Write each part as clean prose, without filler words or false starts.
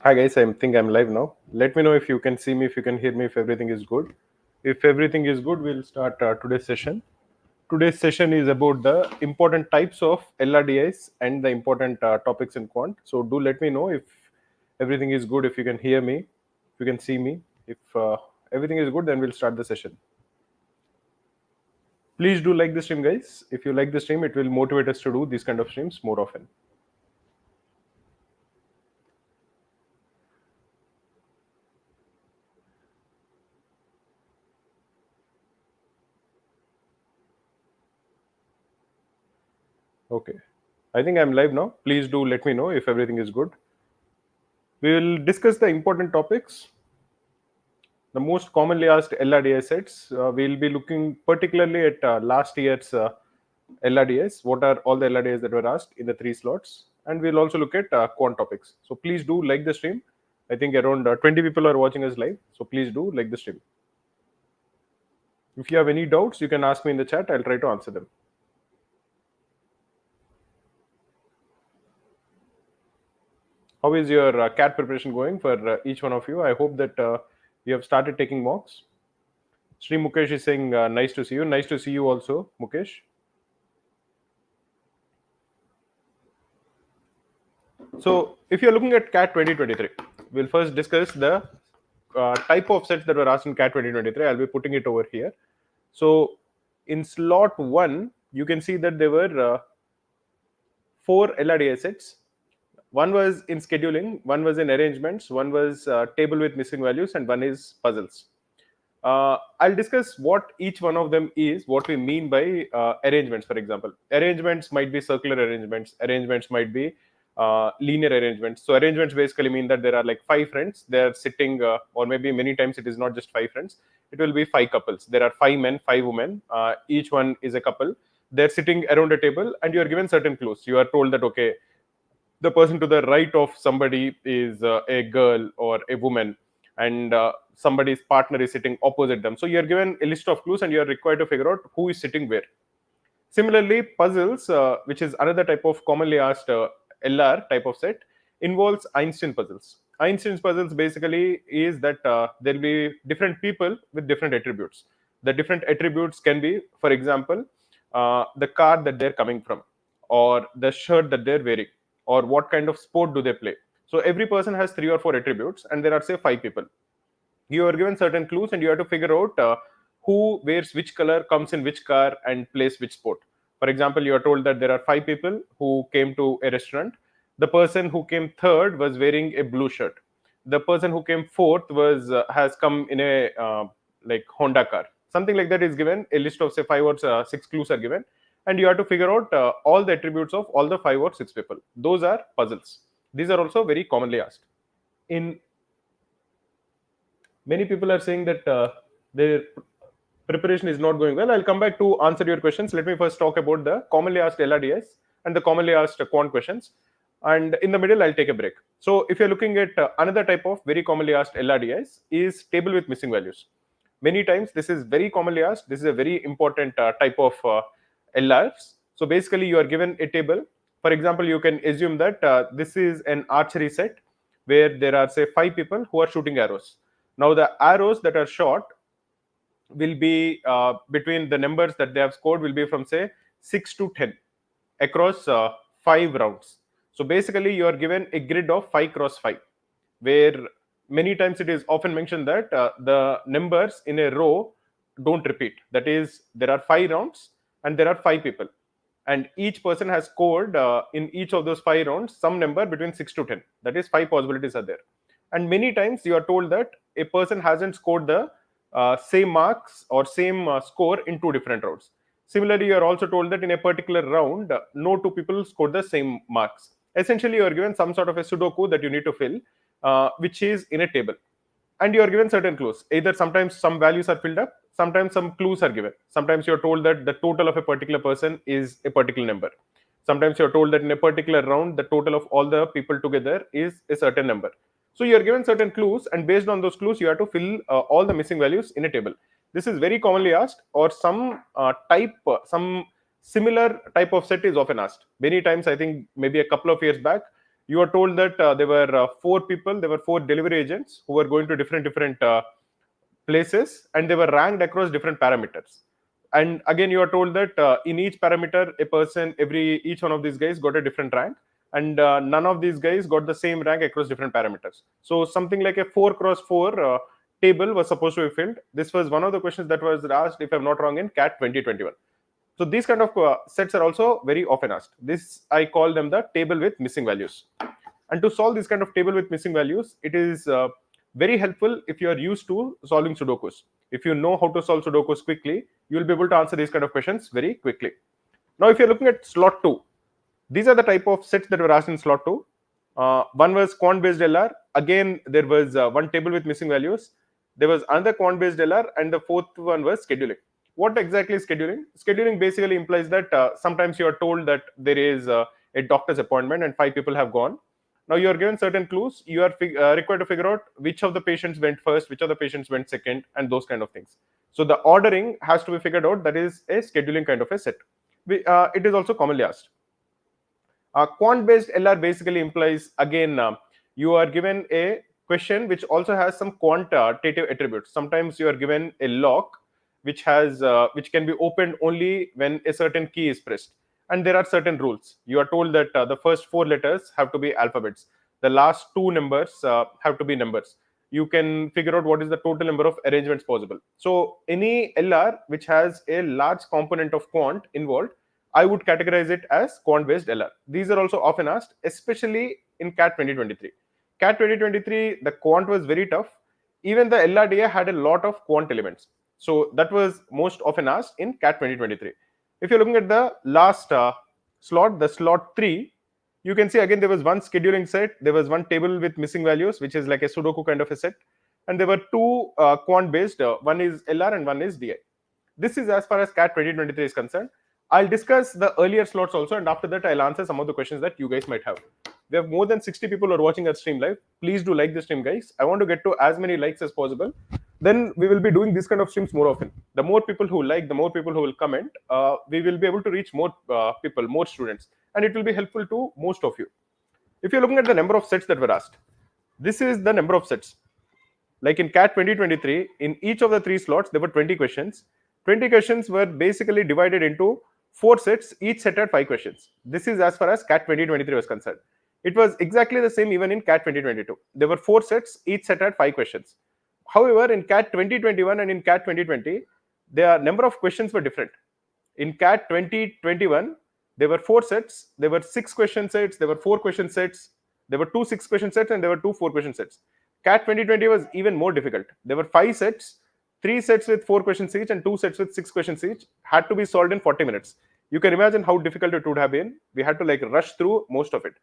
Hi guys, I think I'm live now. Let me know if you can see me, if you can hear me, if everything is good. If everything is good, we'll start today's session. Today's session is about the important types of LRDIs and the important topics in Quant. So do let me know if everything is good, if you can hear me, if you can see me. If everything is good, then we'll start the session. Please do like the stream, guys. If you like the stream, it will motivate us to do these kind of streams more often. Okay. I think I'm live now. Please do let me know if everything is good. We will discuss the important topics, the most commonly asked LRDI sets. We'll be looking particularly at last year's LRDIs. What are all the LRDIs that were asked in the three slots? And we'll also look at quant topics. So please do like the stream. I think around 20 people are watching us live. So please do like the stream. If you have any doubts, you can ask me in the chat. I'll try to answer them. How is your CAT preparation going for each one of you? I hope that you have started taking mocks. Sri Mukesh is saying, nice to see you. Nice to see you also, Mukesh. So if you're looking at CAT 2023, we'll first discuss the type of sets that were asked in CAT 2023. I'll be putting it over here. So in slot 1, you can see that there were 4 LRDI sets. One was in scheduling, one was in arrangements, one was table with missing values, and one is puzzles. I'll discuss what each one of them is, what we mean by arrangements, for example. Arrangements might be circular arrangements, arrangements might be linear arrangements. So arrangements basically mean that there are like 5 friends, they're sitting, or maybe many times it is not just 5 friends, it will be 5 couples. There are 5 men, 5 women, each one is a couple. They're sitting around a table and you are given certain clues. You are told that, okay, the person to the right of somebody is a girl or a woman, and somebody's partner is sitting opposite them. So you're given a list of clues and you're required to figure out who is sitting where. Similarly, puzzles, which is another type of commonly asked LR type of set, involves Einstein puzzles. Einstein's puzzles basically is that there'll be different people with different attributes. The different attributes can be, for example, the car that they're coming from, or the shirt that they're wearing, or what kind of sport do they play. So every person has 3 or 4 attributes, and there are, say, 5 people. You are given certain clues and you have to figure out who wears which color, comes in which car, and plays which sport. For example, you are told that there are 5 people who came to a restaurant. The person who came third was wearing a blue shirt. The person who came fourth was has come in a like Honda car. Something like that is given. A list of, say, 5 or 6 clues are given, and you have to figure out all the attributes of all the 5 or 6 people. Those are puzzles. These are also very commonly asked. In many people are saying that their preparation is not going well. I'll come back to answer your questions. Let me first talk about the commonly asked LRDIs and the commonly asked quant questions. And in the middle, I'll take a break. So if you're looking at another type of very commonly asked LRDIs is table with missing values. Many times this is very commonly asked. This is a very important type of LRs. So basically you are given a table. For example, you can assume that this is an archery set where there are, say, 5 people who are shooting arrows. Now the arrows that are shot will be between the numbers that they have scored will be from, say, 6 to 10 across 5 rounds. So basically you are given a grid of 5 cross 5, where many times it is often mentioned that the numbers in a row don't repeat. That is, there are 5 rounds and there are 5 people, and each person has scored in each of those 5 rounds some number between 6 to 10. That is, 5 possibilities are there. And many times you are told that a person hasn't scored the same marks or same score in 2 different rounds. Similarly, you are also told that in a particular round, no 2 people scored the same marks. Essentially, you are given some sort of a Sudoku that you need to fill, which is in a table. And you are given certain clues. Either sometimes some values are filled up, sometimes some clues are given. Sometimes you are told that the total of a particular person is a particular number. Sometimes you are told that in a particular round, the total of all the people together is a certain number. So you are given certain clues, and based on those clues, you have to fill all the missing values in a table. This is very commonly asked, or some some similar type of set is often asked. Many times, I think maybe a couple of years back, You are told that there were four people, there were four delivery agents who were going to different places, and they were ranked across different parameters. And again, you are told that in each parameter, a person, each one of these guys got a different rank, and none of these guys got the same rank across different parameters. So something like a 4x4 table was supposed to be filled. This was one of the questions that was asked, if I'm not wrong, in CAT 2021. So these kind of sets are also very often asked. This, I call them the table with missing values. And to solve this kind of table with missing values, it is very helpful if you are used to solving Sudokus. If you know how to solve Sudokus quickly, you will be able to answer these kind of questions very quickly. Now, if you're looking at slot 2, these are the type of sets that were asked in slot 2. One was quant based DILR. Again, there was one table with missing values. There was another quant based DILR, and the fourth one was scheduling. What exactly is scheduling? Scheduling basically implies that sometimes you are told that there is a doctor's appointment and 5 people have gone. Now you are given certain clues. You are required to figure out which of the patients went first, which of the patients went second, and those kind of things. So the ordering has to be figured out. That is a scheduling kind of a set. It is also commonly asked. Quant-based LR basically implies, again, you are given a question which also has some quantitative attributes. Sometimes you are given a lock which can be opened only when a certain key is pressed. And there are certain rules. You are told that the first 4 letters have to be alphabets. The last 2 numbers have to be numbers. You can figure out what is the total number of arrangements possible. So any LR which has a large component of quant involved, I would categorize it as quant-based LR. These are also often asked, especially in CAT 2023. CAT 2023, the quant was very tough. Even the LRDA had a lot of quant elements. So that was most often asked in CAT 2023. If you're looking at the last slot, the slot 3, you can see again there was one scheduling set, there was one table with missing values, which is like a Sudoku kind of a set, and there were 2 quant-based, one is LR and one is DI. This is as far as CAT 2023 is concerned. I'll discuss the earlier slots also, and after that I'll answer some of the questions that you guys might have. We have more than 60 people who are watching our stream live. Please do like the stream, guys. I want to get to as many likes as possible. Then we will be doing this kind of streams more often. The more people who like, the more people who will comment, we will be able to reach more people, more students, and it will be helpful to most of you. If you're looking at the number of sets that were asked, this is the number of sets. Like in CAT 2023, in each of the 3 slots, there were 20 questions. 20 questions were basically divided into 4 sets, each set had 5 questions. This is as far as CAT 2023 was concerned. It was exactly the same even in CAT 2022. There were 4 sets, each set had 5 questions. However, in CAT 2021 and in CAT 2020, the number of questions were different. In CAT 2021, there were 4 sets, there were 6 question sets, there were 4 question sets, there were 2 6 question sets, and there were 2 4 question sets. CAT 2020 was even more difficult. There were 5 sets, 3 sets with 4 questions each and 2 sets with 6 questions each, had to be solved in 40 minutes. You can imagine how difficult it would have been. We had to like rush through most of it.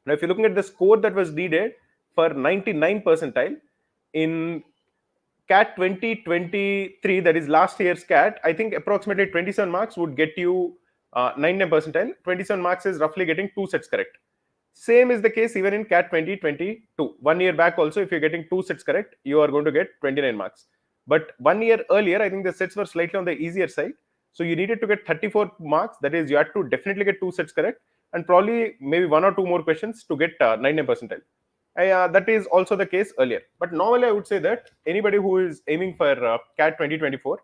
Now, if you're looking at the score that was needed for 99 percentile in CAT 2023, that is last year's CAT, I think approximately 27 marks would get you 99 percentile. 27 marks is roughly getting 2 sets correct. Same is the case even in CAT 2022. 1 year back also, if you're getting 2 sets correct, you are going to get 29 marks. But 1 year earlier, I think the sets were slightly on the easier side. So you needed to get 34 marks. That is, you had to definitely get 2 sets correct, and probably maybe 1 or 2 more questions to get 99 percentile. That is also the case earlier. But normally, I would say that anybody who is aiming for CAT 2024,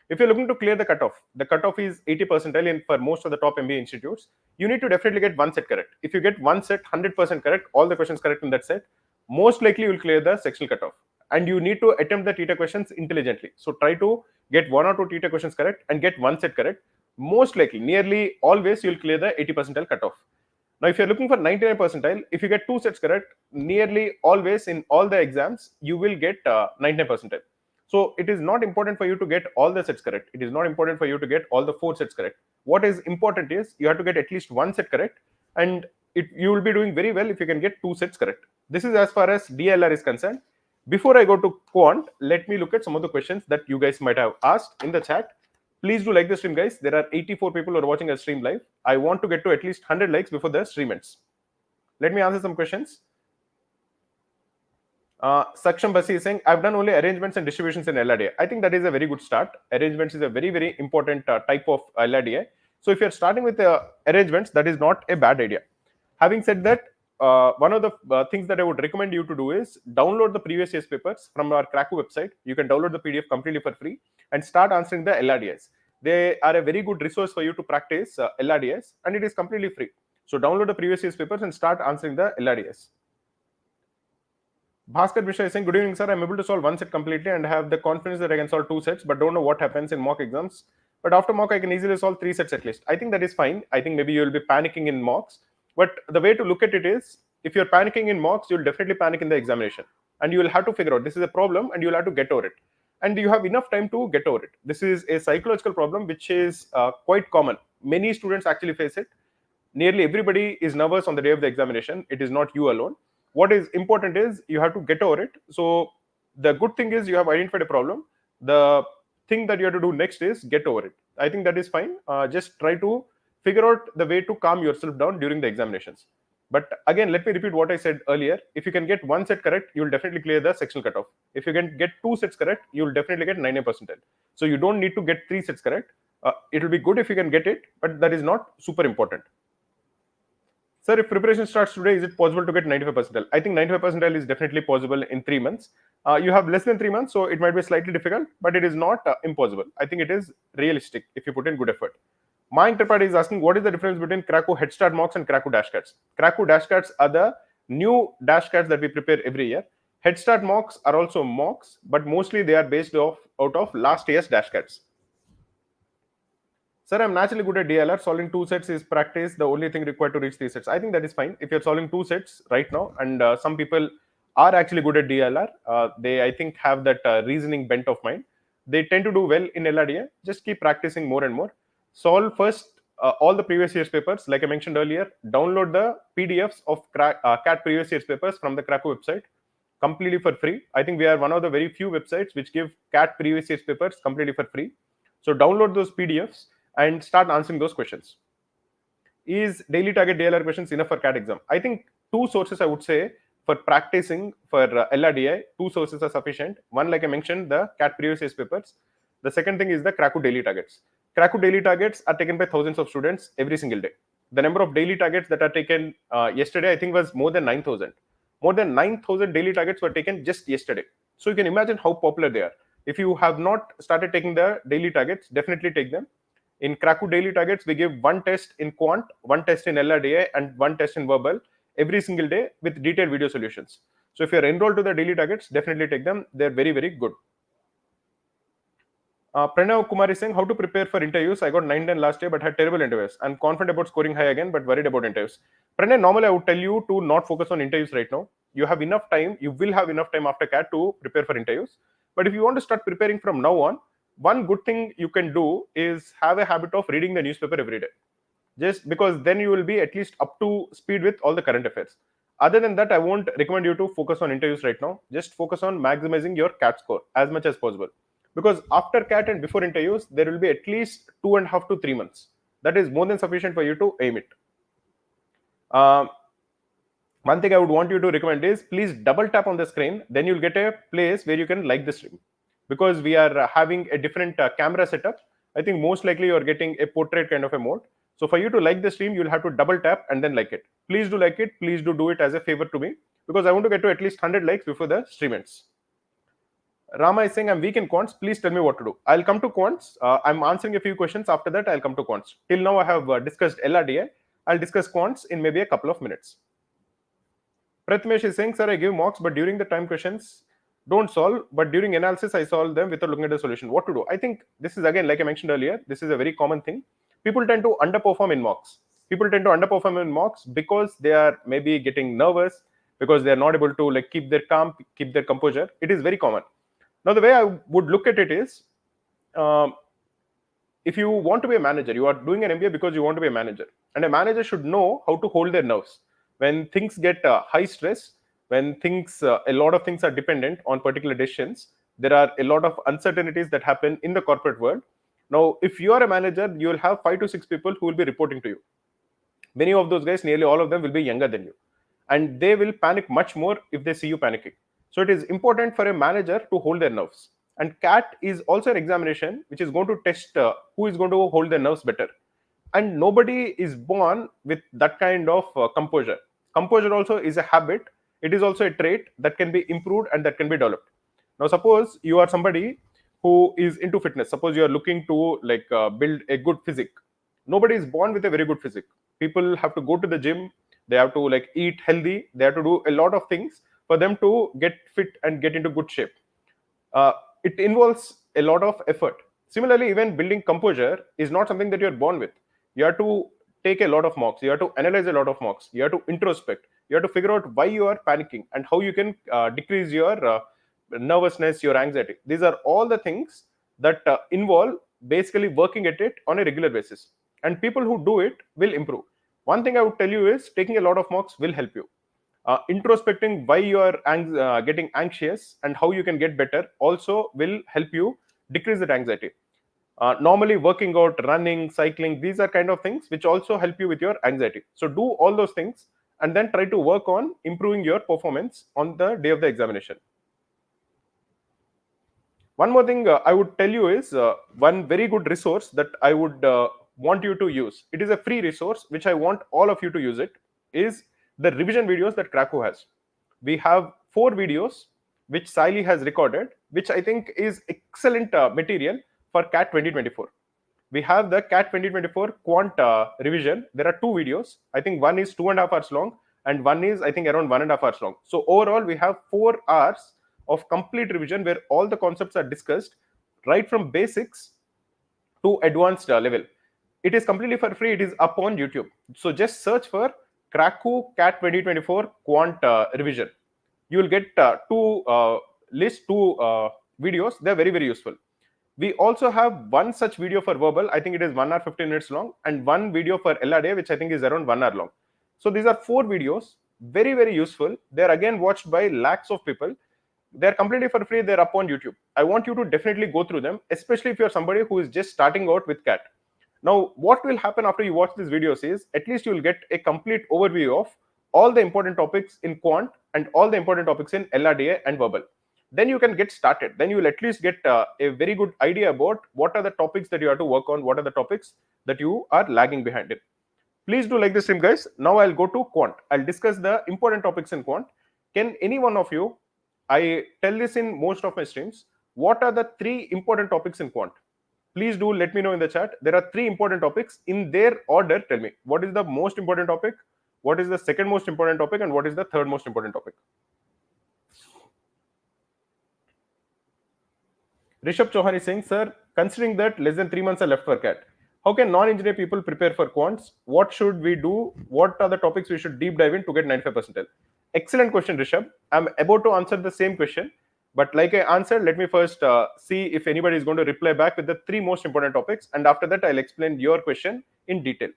if you're looking to clear the cutoff is 80 percentile for most of the top MBA institutes. You need to definitely get 1 set correct. If you get 1 set 100% correct, all the questions correct in that set, most likely you will clear the sectional cutoff. And you need to attempt the TETA questions intelligently. So try to get 1 or 2 TETA questions correct and get 1 set correct. Most likely, nearly always, you'll clear the 80 percentile cutoff. Now, if you're looking for 99 percentile, if you get 2 sets correct, nearly always in all the exams, you will get 99 percentile. So it is not important for you to get all the sets correct. It is not important for you to get all the 4 sets correct. What is important is you have to get at least 1 set correct, and you will be doing very well if you can get 2 sets correct. This is as far as DILR is concerned. Before I go to quant, let me look at some of the questions that you guys might have asked in the chat. Please do like the stream, guys. There are 84 people who are watching our stream live. I want to get to at least 100 likes before the stream ends. Let me answer some questions. Saksham Basi is saying, I've done only arrangements and distributions in LRDA. I think that is a very good start. Arrangements is a very, very important type of LRDA. So if you're starting with arrangements, that is not a bad idea. Having said that, one of the things that I would recommend you to do is download the previous year's papers from our Krakow website. You can download the PDF completely for free and start answering the LRDS. They are a very good resource for you to practice LRDS, and it is completely free. So download the previous year's papers and start answering the LRDS. Bhaskar Mishra is saying, good evening, sir. I'm able to solve one set completely and have the confidence that I can solve two sets, but don't know what happens in mock exams. But after mock, I can easily solve three sets at least. I think that is fine. I think maybe you'll be panicking in mocks. But the way to look at it is, if you're panicking in mocks, you'll definitely panic in the examination. And you will have to figure out this is a problem and you'll have to get over it. And you have enough time to get over it. This is a psychological problem which is quite common. Many students actually face it. Nearly everybody is nervous on the day of the examination. It is not you alone. What is important is you have to get over it. So the good thing is you have identified a problem. The thing that you have to do next is get over it. I think that is fine. Just try to figure out the way to calm yourself down during the examinations. But again, let me repeat what I said earlier. If you can get one set correct, you will definitely clear the sectional cutoff. If you can get two sets correct, you will definitely get 90 percentile. So you don't need to get three sets correct. It will be good if you can get it, but that is not super important. Sir, if preparation starts today, is it possible to get 95 percentile? I think 95 percentile is definitely possible in 3 months. You have less than 3 months, so it might be slightly difficult, but it is not impossible. I think it is realistic if you put in good effort. My Tripathi is asking, what is the difference between Krakow Head Start mocks and Krakow Dash Cards? Krakow Dash Cards are the new Dash Cards that we prepare every year. Head Start mocks are also mocks, but mostly they are based out of last year's Dash Cards. Sir, I'm naturally good at DILR. Solving two sets is practice. The only thing required to reach three sets. I think that is fine. If you're solving two sets right now, and some people are actually good at DILR, they, I think, have that reasoning bent of mind. They tend to do well in LRDA. Just keep practicing more and more. Solve first all the previous year's papers. Like I mentioned earlier, download the PDFs of CAT previous year's papers from the Krakow website completely for free. I think we are one of the very few websites which give CAT previous year's papers completely for free. So download those PDFs and start answering those questions. Is daily target DILR questions enough for CAT exam? I think two sources I would say for practicing for LRDI, two sources are sufficient. One, like I mentioned, the CAT previous year's papers. The second thing is the Krakow daily targets. Krakow daily targets are taken by thousands of students every single day. The number of daily targets that are taken yesterday, I think, was more than 9,000. More than 9,000 daily targets were taken just yesterday. So you can imagine how popular they are. If you have not started taking the daily targets, definitely take them. In Krakow daily targets, we give one test in Quant, one test in LRDA, and one test in verbal every single day with detailed video solutions. So if you're enrolled to the daily targets, definitely take them. They're very, very good. Pranav Kumar is saying, how to prepare for interviews? I got 9-10 last year, but had terrible interviews. I'm confident about scoring high again, but worried about interviews. Pranav, normally I would tell you to not focus on interviews right now. You have enough time. You will have enough time after CAT to prepare for interviews. But if you want to start preparing from now on, one good thing you can do is have a habit of reading the newspaper every day. Just because then you will be at least up to speed with all the current affairs. Other than that, I won't recommend you to focus on interviews right now. Just focus on maximizing your CAT score as much as possible. Because after CAT and before interviews, there will be at least 2.5 to 3 months. That is more than sufficient for you to aim it. One thing I would want you to recommend is please double tap on the screen. Then you'll get a place where you can like the stream. Because we are having a different camera setup, I think most likely you're getting a portrait kind of a mode. So for you to like the stream, you'll have to double tap and then like it. Please do like it. Please do it as a favor to me, because I want to get to at least 100 likes before the stream ends. Rama is saying, I'm weak in quants. Please tell me what to do. I'll come to quants. I'm answering a few questions. After that, I'll come to quants. Till now, I have discussed LRDI. I'll discuss quants in maybe a couple of minutes. Pratmesh is saying, sir, I give mocks, but during the time questions, don't solve, but during analysis, I solve them without looking at the solution. What to do? I think this is, again, like I mentioned earlier, this is a very common thing. People tend to underperform in mocks. People tend to underperform in mocks because they are maybe getting nervous, because they are not able to keep their calm, keep their composure. It is very common. Now, the way I would look at it is, if you want to be a manager, you are doing an MBA because you want to be a manager. And a manager should know how to hold their nerves. When things get high stress, when things, a lot of things are dependent on particular decisions, there are a lot of uncertainties that happen in the corporate world. Now, if you are a manager, you will have 5 to 6 people who will be reporting to you. Many of those guys, nearly all of them will be younger than you. And they will panic much more if they see you panicking. So it is important for a manager to hold their nerves. And CAT is also an examination which is going to test who is going to hold their nerves better. And nobody is born with that kind of composure. Composure also is a habit. It is also a trait that can be improved and that can be developed. Now suppose you are somebody who is into fitness. Suppose you are looking to build a good physique. Nobody is born with a very good physique. People have to go to the gym, they have to like eat healthy, they have to do a lot of things for them to get fit and get into good shape. uh, it involves a lot of effort. Similarly, even building composure is not something that you're born with. You have to take a lot of mocks, you have to analyze a lot of mocks, you have to introspect, you have to figure out why you are panicking and how you can decrease your nervousness, your anxiety. These are all the things that involve basically working at it on a regular basis, and people who do it will improve. One thing I would tell you is taking a lot of mocks will help you. Introspecting why you are getting anxious and how you can get better also will help you decrease that anxiety. Normally working out, running, cycling, these are kind of things which also help you with your anxiety. So do all those things and then try to work on improving your performance on the day of the examination. One more thing I would tell you is one very good resource that I would want you to use. It is a free resource which I want all of you to use. It is the revision videos that Krakow has. We have 4 videos which Siley has recorded, which I think is excellent material for CAT 2024. We have the CAT 2024 Quant revision. There are 2 videos. I think one is 2.5 hours long and one is I think around 1.5 hours long. So overall we have 4 hours of complete revision where all the concepts are discussed right from basics to advanced level. It is completely for free. It is up on YouTube. So just search for Krakow CAT 2024 Quant revision. You will get two videos. They're very, very useful. We also have one such video for verbal. I think it is 1 hour 15 minutes long, and one video for LRDA, which I think is around 1 hour long. So these are 4 videos, very, very useful. They're again watched by lakhs of people. They're completely for free. They're up on YouTube. I want you to definitely go through them, especially if you're somebody who is just starting out with CAT. Now, what will happen after you watch these videos is at least you will get a complete overview of all the important topics in Quant and all the important topics in LRDA and verbal. Then you can get started. Then you will at least get a very good idea about what are the topics that you have to work on, what are the topics that you are lagging behind in. Please do like this stream, guys. Now I'll go to Quant. I'll discuss the important topics in Quant. Can any one of you, I tell this in most of my streams, what are the 3 important topics in Quant? Please do let me know in the chat. There are 3 important topics. In their order, tell me what is the most important topic, what is the second most important topic, and what is the third most important topic. Rishabh Chauhan is saying, sir, considering that less than 3 months are left for CAT, how can non-engineer people prepare for quants? What should we do? What are the topics we should deep dive in to get 95%? Excellent question, Rishabh. I'm about to answer the same question. But like I answered, let me first see if anybody is going to reply back with the 3 most important topics. And after that, I'll explain your question in detail.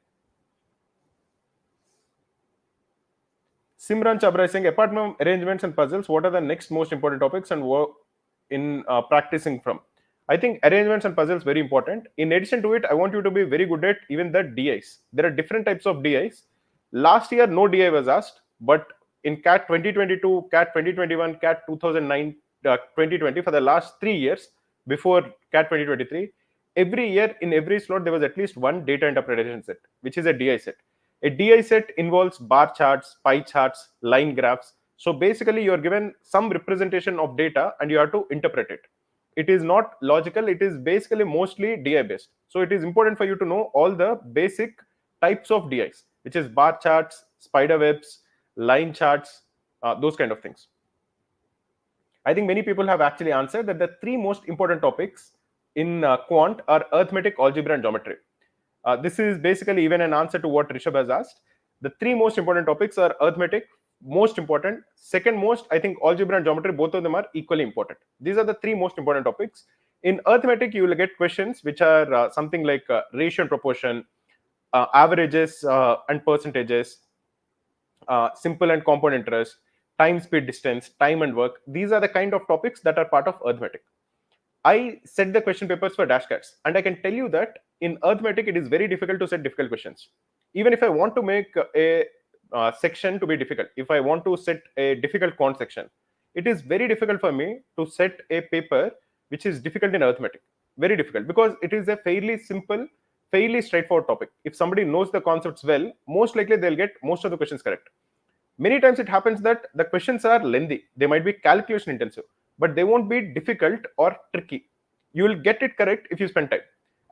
Simran Chabra is saying, apart from arrangements and puzzles, what are the next most important topics and work in practicing from? I think arrangements and puzzles very important. In addition to it, I want you to be very good at even the DIs. There are different types of DIs. Last year, no DI was asked, but in CAT 2022, CAT 2021, CAT 2009, 2020, for the last 3 years before CAT 2023, every year in every slot there was at least one data interpretation set, which is a DI set. A DI set involves bar charts, pie charts, line graphs. So basically you're given some representation of data and you have to interpret it. It is not logical. It is basically mostly DI based. So it is important for you to know all the basic types of DIs, which is bar charts, spider webs, line charts, those kind of things. I think many people have actually answered that the 3 most important topics in Quant are arithmetic, algebra, and geometry. This is basically even an answer to what Rishabh has asked. The 3 most important topics are arithmetic, most important. Second most, I think algebra and geometry, both of them are equally important. These are the 3 most important topics. In arithmetic, you will get questions which are something like ratio and proportion, averages and percentages, simple and compound interest, time, speed, distance, time and work. These are the kind of topics that are part of arithmetic. I set the question papers for dashcards, and I can tell you that in arithmetic, it is very difficult to set difficult questions. Even if I want to make a section to be difficult, if I want to set a difficult quant section, it is very difficult for me to set a paper which is difficult in arithmetic. Very difficult, because it is a fairly simple, fairly straightforward topic. If somebody knows the concepts well, most likely they'll get most of the questions correct. Many times it happens that the questions are lengthy, they might be calculation intensive, but they won't be difficult or tricky. You will get it correct if you spend time.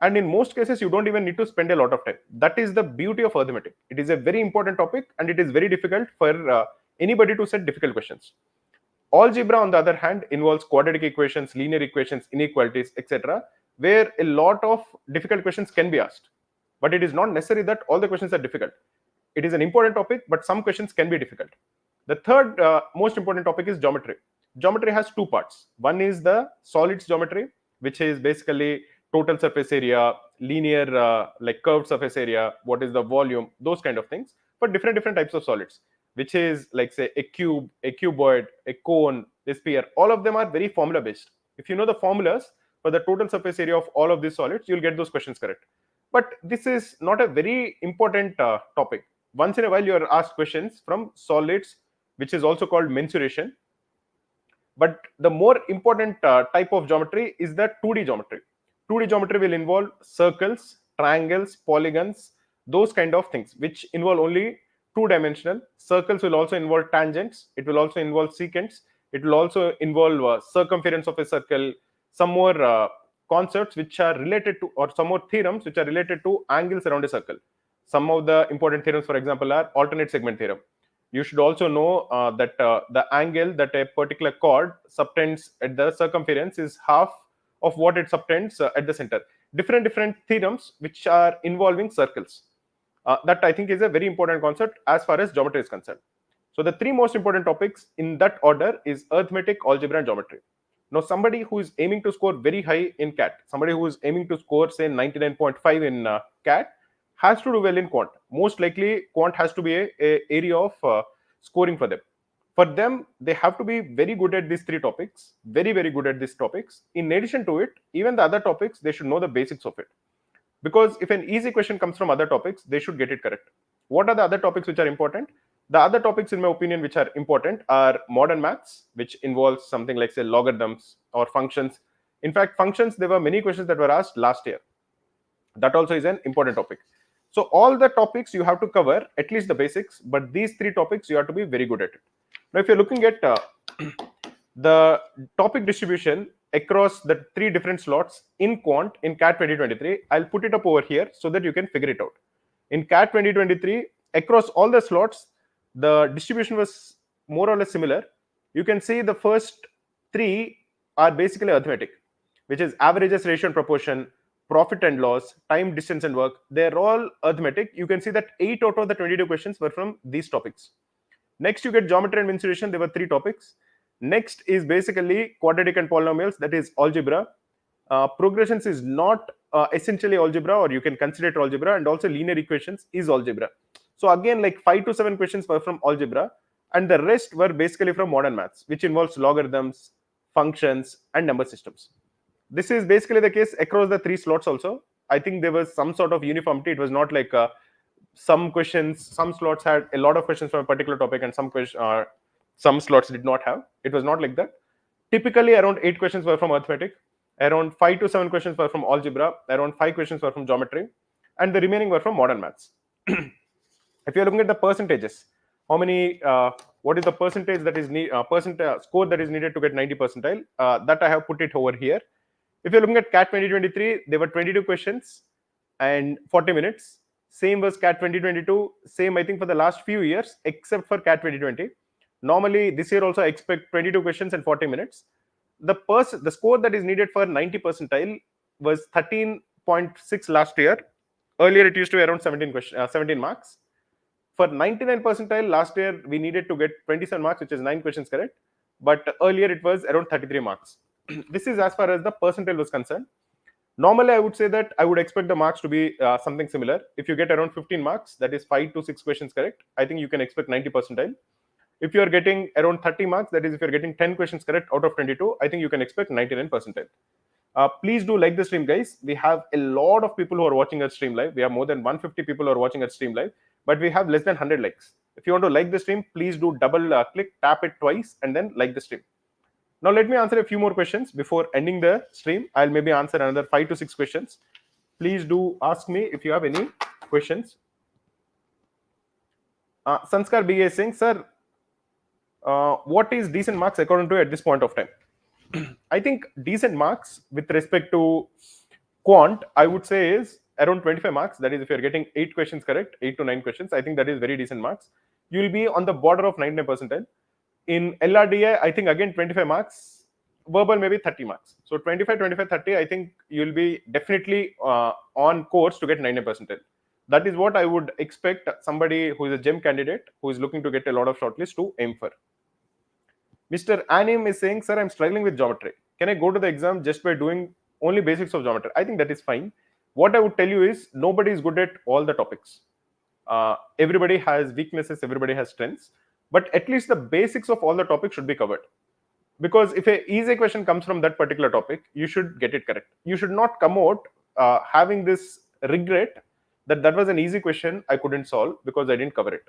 And in most cases, you don't even need to spend a lot of time. That is the beauty of arithmetic. It is a very important topic and it is very difficult for anybody to set difficult questions. Algebra, on the other hand, involves quadratic equations, linear equations, inequalities, etc., where a lot of difficult questions can be asked. But it is not necessary that all the questions are difficult. It is an important topic, but some questions can be difficult. The third most important topic is geometry. Geometry has two parts. One is the solids geometry, which is basically total surface area, linear like curved surface area, what is the volume, those kind of things for different types of solids, which is like say a cube, a cuboid, a cone, a sphere. All of them are very formula based. If you know the formulas for the total surface area of all of these solids, you'll get those questions correct. But this is not a very important topic. Once in a while, you are asked questions from solids, which is also called mensuration. But the more important type of geometry is the 2D geometry. 2D geometry will involve circles, triangles, polygons, those kind of things, which involve only two-dimensional. Circles will also involve tangents. It will also involve secants. It will also involve circumference of a circle, some more concepts which are related to, or some more theorems which are related to angles around a circle. Some of the important theorems, for example, are alternate segment theorem. You should also know that the angle that a particular chord subtends at the circumference is half of what it subtends at the center. Different theorems which are involving circles. That I think is a very important concept as far as geometry is concerned. So the three most important topics in that order is arithmetic, algebra, and geometry. Now, somebody who is aiming to score very high in CAT, somebody who is aiming to score say 99.5 in CAT, has to do well in quant. Most likely, quant has to be a area of scoring for them. For them, they have to be very good at these three topics, very good at these topics. In addition to it, even the other topics, they should know the basics of it. Because if an easy question comes from other topics, they should get it correct. What are the other topics which are important? The other topics, in my opinion, which are important are modern maths, which involves something like, say, logarithms or functions. In fact, functions, there were many questions that were asked last year. That also is an important topic. So all the topics you have to cover, at least the basics, but these three topics you have to be very good at it. Now, if you're looking at the topic distribution across the three different slots in quant in CAT 2023, I'll put it up over here so that you can figure it out. In CAT 2023, across all the slots, the distribution was more or less similar. You can see the first three are basically arithmetic, which is averages, ratio and proportion, profit and loss, time, distance and work. They're all arithmetic. You can see that 8 out of the 22 questions were from these topics. Next, you get geometry and mensuration. There were 3 topics. Next is basically quadratic and polynomials, that is algebra. Progressions is not essentially algebra, or you can consider it algebra, and also linear equations is algebra. So again, like 5 to 7 questions were from algebra, and the rest were basically from modern maths, which involves logarithms, functions, and number systems. This is basically the case across the 3 slots also. I think there was some sort of uniformity. It was not like some questions, some slots had a lot of questions from a particular topic, and some slots did not have. It was not like that. Typically, around 8 questions were from arithmetic, around 5 to 7 questions were from algebra, around 5 questions were from geometry, and the remaining were from modern maths. If you're looking at the percentages, how many, what is the percentage that is score that is needed to get 90 percentile? That I have put it over here. If you're looking at CAT 2023, there were 22 questions and 40 minutes. Same was CAT 2022. Same, I think, for the last few years, except for CAT 2020. Normally, this year also I expect 22 questions and 40 minutes. The score that is needed for 90 percentile was 13.6 last year. Earlier, it used to be around 17 marks. For 99 percentile last year, we needed to get 27 marks, which is 9 questions correct. But earlier, it was around 33 marks. This is as far as the percentile was concerned. Normally, I would say that I would expect the marks to be something similar. If you get around 15 marks, that is 5 to 6 questions correct, I think you can expect 90 percentile. If you are getting around 30 marks, that is if you're getting 10 questions correct out of 22, I think you can expect 99 percentile. Please do like the stream, guys. We have a lot of people who are watching our stream live. We have more than 150 people who are watching our stream live, but we have less than 100 likes. If you want to like the stream, please do double click, tap it twice, and then like the stream. Now, let me answer a few more questions before ending the stream. I'll maybe answer another 5 to 6 questions. Please do ask me if you have any questions. Sanskar BA is saying, sir, What is decent marks according to you at this point of time? I think decent marks with respect to quant, I would say, is around 25 marks. That is, if you're getting 8 questions correct, 8 to 9 questions, I think that is very decent marks. You will be on the border of 99 percentile. In LRDI, I think again 25 marks, verbal maybe 30 marks. So 25, 25, 30, I think you'll be definitely on course to get 99 percentile. That is what I would expect somebody who is a GEM candidate who is looking to get a lot of shortlist to aim for. Mr. Anim is saying, sir, I'm struggling with geometry. Can I go to the exam just by doing only basics of geometry? I think that is fine. What I would tell you is nobody is good at all the topics. Everybody has weaknesses, everybody has strengths, but at least the basics of all the topics should be covered. Because if a easy question comes from that particular topic, you should get it correct. You should not come out having this regret that that was an easy question I couldn't solve because I didn't cover it.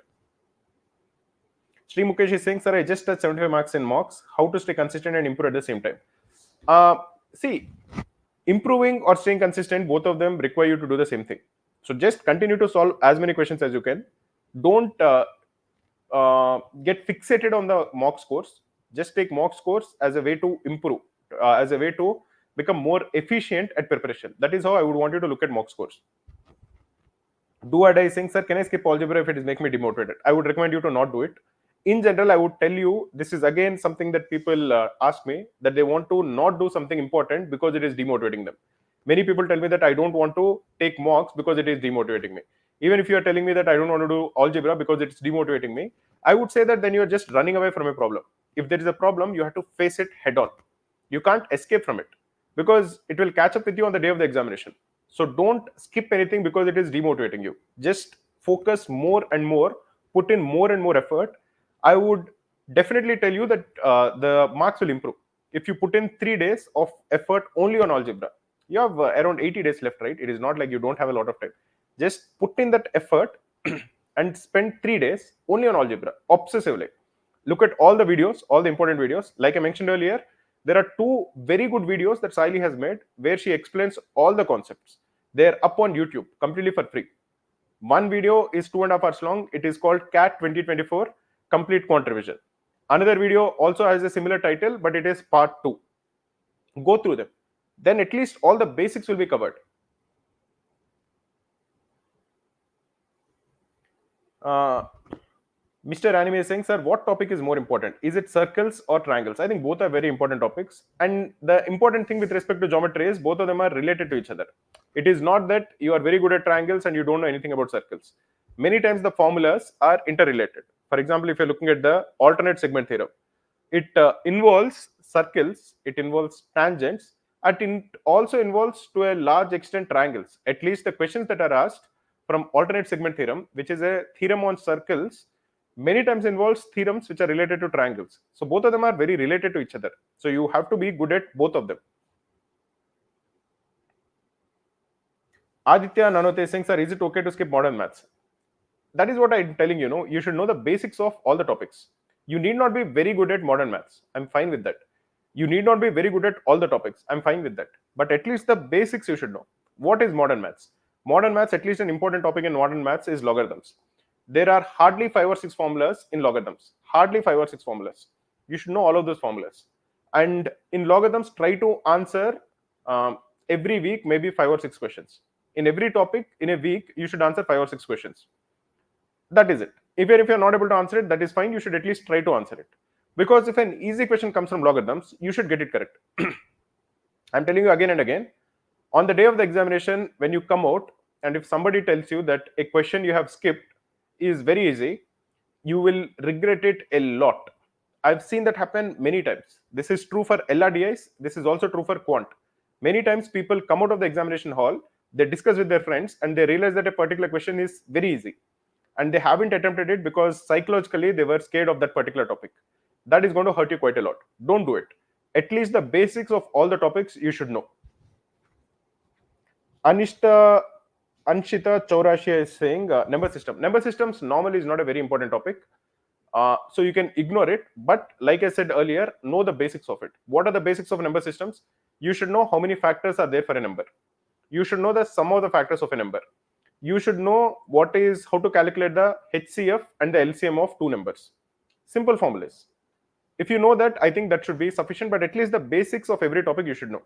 Sri Mukesh is saying, sir, I just touched 75 marks in mocks. How to stay consistent and improve at the same time? See, improving or staying consistent, both of them require you to do the same thing. So just continue to solve as many questions as you can. Don't get fixated on the mock scores. Just take mock scores as a way to improve, as a way to become more efficient at preparation. That is how I would want you to look at mock scores. Do or die saying, sir, can I skip algebra if it is making me demotivated? I would recommend you to not do it. In general, I would tell you, this is again something that people ask me, that they want to not do something important because it is demotivating them. Many people tell me that I don't want to take mocks because it is demotivating me. Even if you are telling me that I don't want to do algebra because it's demotivating me, I would say that then you're just running away from a problem. If there is a problem, you have to face it head on. You can't escape from it because it will catch up with you on the day of the examination. So don't skip anything because it is demotivating you. Just focus more and more, put in more and more effort. I would definitely tell you that the marks will improve. If you put in 3 days of effort only on algebra, you have around 80 days left, right? It is not like you don't have a lot of time. Just put in that effort and spend 3 days only on algebra, obsessively. Look at all the videos, all the important videos. Like I mentioned earlier, there are 2 very good videos that Saili has made where she explains all the concepts. They're up on YouTube completely for free. One video is 2.5 hours long. It is called CAT 2024 Complete Quant Revision. Another video also has a similar title, but it is part 2. Go through them. Then at least all the basics will be covered. Mr. Anime is saying, sir, what topic is more important? Is it circles or triangles? I think both are very important topics. And the important thing with respect to geometry is both of them are related to each other. It is not that you are very good at triangles and you don't know anything about circles. Many times the formulas are interrelated. For example, if you're looking at the alternate segment theorem, it involves circles, it involves tangents, and it also involves to a large extent triangles. At least the questions that are asked from alternate segment theorem, which is a theorem on circles, many times involves theorems which are related to triangles. So both of them are very related to each other. So you have to be good at both of them. Aditya Nanote is saying, sir, is it okay to skip modern maths? That is what I'm telling you. You should know the basics of all the topics. You need not be very good at modern maths. I'm fine with that. You need not be very good at all the topics. I'm fine with that. But at least the basics you should know. What is modern maths? Modern maths, at least an important topic in modern maths, is logarithms. There are hardly 5 or 6 formulas in logarithms. Hardly 5 or 6 formulas. You should know all of those formulas. And in logarithms, try to answer every week maybe 5 or 6 questions. In every topic in a week, you should answer 5 or 6 questions. That is it. Even if you're not able to answer it, that is fine. You should at least try to answer it. Because if an easy question comes from logarithms, you should get it correct. I'm telling you again and again, on the day of the examination, when you come out, and if somebody tells you that a question you have skipped is very easy, you will regret it a lot. I've seen that happen many times. This is true for LRDIs. This is also true for Quant. Many times people come out of the examination hall, they discuss with their friends, and they realize that a particular question is very easy. And they haven't attempted it because psychologically they were scared of that particular topic. That is going to hurt you quite a lot. Don't do it. At least the basics of all the topics you should know. Anshita Chaurashia is saying number system. Number systems normally is not a very important topic. So you can ignore it. But like I said earlier, know the basics of it. What are the basics of number systems? You should know how many factors are there for a number. You should know the sum of the factors of a number. You should know how to calculate the HCF and the LCM of 2 numbers. Simple formulas. If you know that, I think that should be sufficient, but at least the basics of every topic you should know.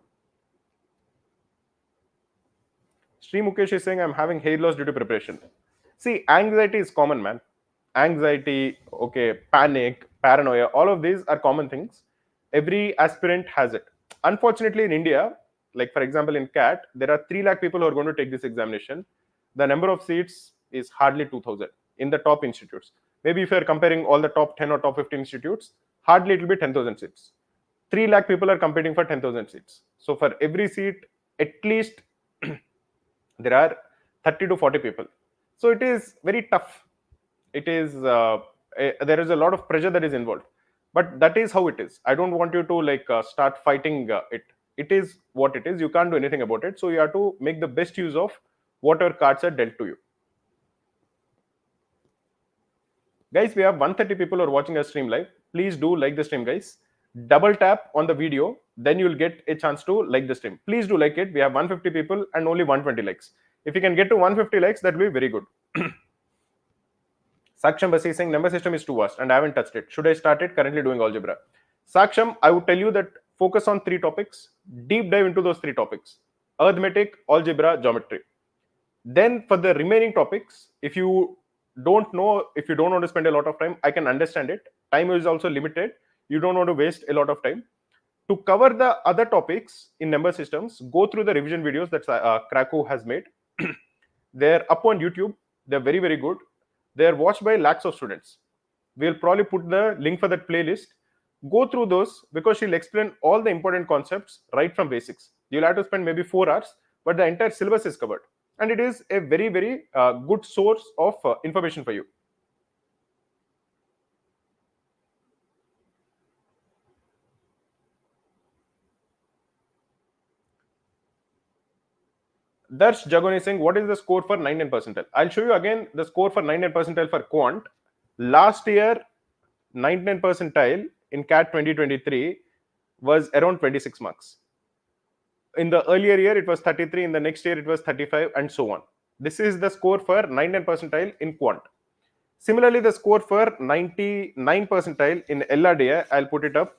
Sri Mukesh is saying, I'm having hair loss due to preparation. See, anxiety is common, man. Anxiety, okay, panic, paranoia, all of these are common things. Every aspirant has it. Unfortunately, in India, like for example in CAT, there are 3 lakh people who are going to take this examination. The number of seats is hardly 2,000 in the top institutes. Maybe if you are comparing all the top 10 or top 15 institutes, hardly it will be 10,000 seats. 3 lakh people are competing for 10,000 seats. So for every seat, at least there are 30 to 40 people. So it is very tough. It is there is a lot of pressure that is involved, but that is how it is. I don't want you to start fighting it. It is what it is. You can't do anything about it, so you have to make the best use of whatever cards are dealt to you. Guys, we have 130 people who are watching our stream live. Please do like the stream, guys. Double tap on the video, then you'll get a chance to like the stream. Please do like it. We have 150 people and only 120 likes. If you can get to 150 likes, that will be very good. Saksham Basi is saying number system is too vast and I haven't touched it. Should I start it? Currently doing algebra. Saksham, I would tell you that focus on 3 topics. Deep dive into those 3 topics. Arithmetic, algebra, geometry. Then for the remaining topics, if you don't know, if you don't want to spend a lot of time, I can understand it. Time is also limited. You don't want to waste a lot of time. To cover the other topics in number systems, go through the revision videos that Krakow has made. They're up on YouTube. They're very, very good. They're watched by lakhs of students. We'll probably put the link for that playlist. Go through those because she'll explain all the important concepts right from basics. You'll have to spend maybe 4 hours, but the entire syllabus is covered. And it is a very, very good source of information for you. Darsh Jagon is saying, what is the score for 99 percentile? I'll show you again the score for 99 percentile for Quant. Last year, 99 percentile in CAT 2023 was around 26 marks. In the earlier year, it was 33. In the next year, it was 35 and so on. This is the score for 99 percentile in Quant. Similarly, the score for 99 percentile in LRDI, I'll put it up.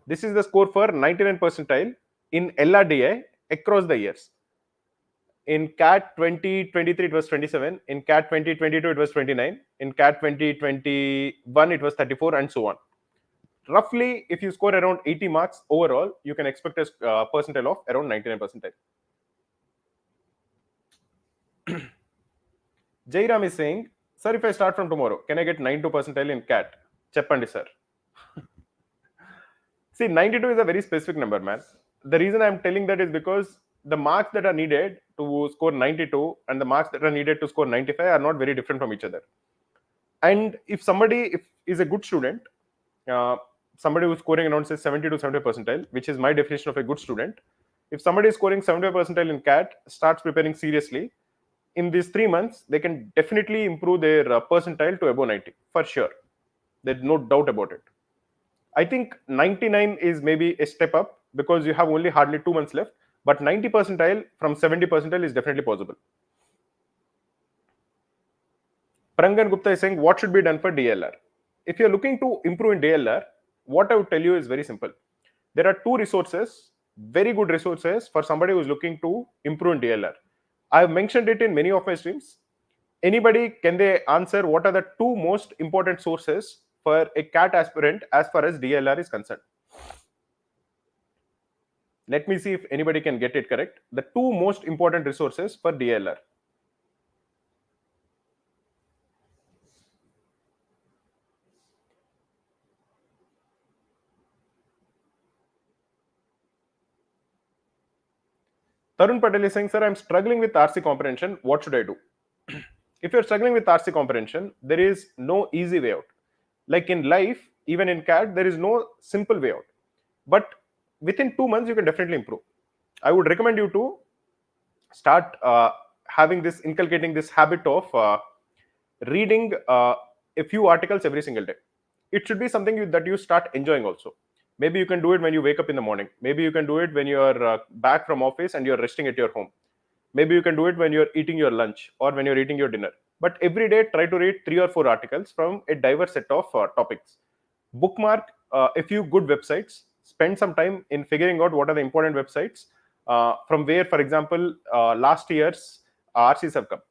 This is the score for 99 percentile in LRDI across the years. In CAT 2023, it was 27. In CAT 2022, it was 29. In CAT 2021, it was 34 and so on. Roughly, if you score around 80 marks overall, you can expect a percentile of around 99 percentile. Jairam is saying, sir, if I start from tomorrow, can I get 92 percentile in CAT? Cheppandi, sir. See, 92 is a very specific number, man. The reason I'm telling that is because the marks that are needed to score 92 and the marks that are needed to score 95 are not very different from each other. And if somebody is a good student, somebody who's scoring around say 70 to 70 percentile, which is my definition of a good student, if somebody is scoring 70 percentile in CAT, starts preparing seriously, in these 3 months, they can definitely improve their percentile to above 90 for sure. There's no doubt about it. I think 99 is maybe a step up because you have only hardly 2 months left, but 90 percentile from 70 percentile is definitely possible. Prangan Gupta is saying, what should be done for DILR? If you're looking to improve in DILR, what I would tell you is very simple. There are 2 resources, very good resources for somebody who's looking to improve in DILR. I've mentioned it in many of my streams. Anybody, can they answer what are the 2 most important sources for a CAT aspirant as far as DILR is concerned? Let me see if anybody can get it correct. The 2 most important resources for DILR. Tarun Patel is saying, sir, I'm struggling with RC comprehension. What should I do? If you're struggling with RC comprehension, there is no easy way out. Like in life, even in CAT, there is no simple way out. But within 2 months, you can definitely improve. I would recommend you to start inculcating this habit of reading a few articles every single day. It should be something that you start enjoying also. Maybe you can do it when you wake up in the morning. Maybe you can do it when you're back from office and you're resting at your home. Maybe you can do it when you're eating your lunch or when you're eating your dinner. but every day try to read 3 or 4 articles from a diverse set of topics. Bookmark a few good websites. Spend some time in figuring out what are the important websites from where, for example, last year's RCs have come.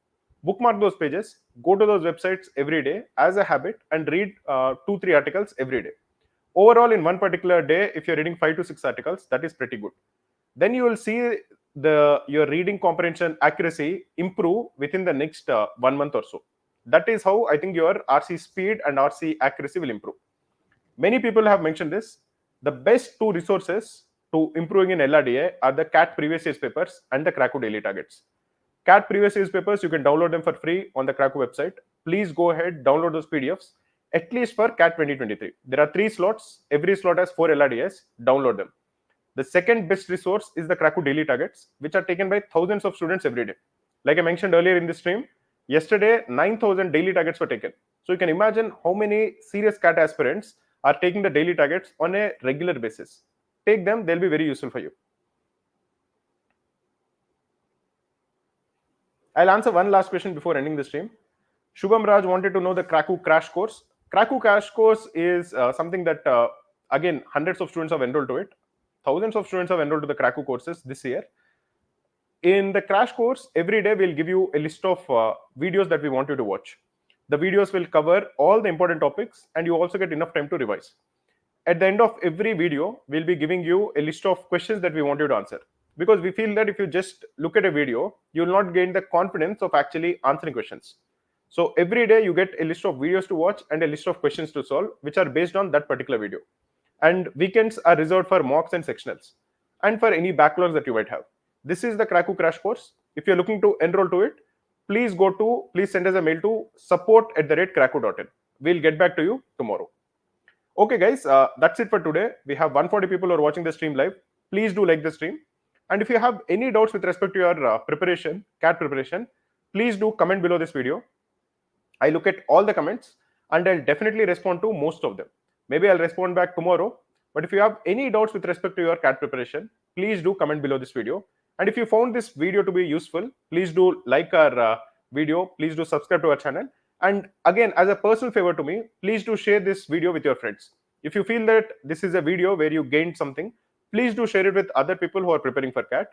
Bookmark those pages, go to those websites every day as a habit, and read 2-3 articles every day. Overall, in one particular day, if you're reading 5 to 6 articles, that is pretty good. Then you will see your reading comprehension accuracy improve within the next 1 month or so. That is how I think your RC speed and RC accuracy will improve. Many people have mentioned this. The best 2 resources to improving in LRDA are the CAT previous year's papers and the Krakow daily targets. CAT previous year's papers, you can download them for free on the Krakow website. Please go ahead, download those PDFs, at least for CAT 2023. There are 3 slots. Every slot has 4 LRDS. Download them. The second best resource is the Krakow daily targets, which are taken by thousands of students every day. Like I mentioned earlier in this stream, yesterday 9,000 daily targets were taken. So you can imagine how many serious CAT aspirants are taking the daily targets on a regular basis. Take them, they'll be very useful for you. I'll answer one last question before ending the stream. Shubham Raj wanted to know the Krakow crash course. Krakow crash course is something that, again, hundreds of students have enrolled to it. Thousands of students have enrolled to the Krakow courses this year. In the crash course, every day we'll give you a list of videos that we want you to watch. The videos will cover all the important topics, and you also get enough time to revise. At the end of every video, we'll be giving you a list of questions that we want you to answer. Because we feel that if you just look at a video, you will not gain the confidence of actually answering questions. So every day you get a list of videos to watch and a list of questions to solve, which are based on that particular video. And weekends are reserved for mocks and sectionals, and for any backlogs that you might have. This is the Krakow crash course. If you're looking to enroll to it, please send us a mail to support@krakow.in. We'll get back to you tomorrow. Okay, guys, that's it for today. We have 140 people who are watching the stream live. Please do like the stream. And if you have any doubts with respect to your preparation, CAT preparation, please do comment below this video. I look at all the comments and I'll definitely respond to most of them. Maybe I'll respond back tomorrow. But if you have any doubts with respect to your CAT preparation, please do comment below this video. And if you found this video to be useful, please do like our video. Please do subscribe to our channel. And again, as a personal favor to me, please do share this video with your friends. If you feel that this is a video where you gained something, please do share it with other people who are preparing for CAT.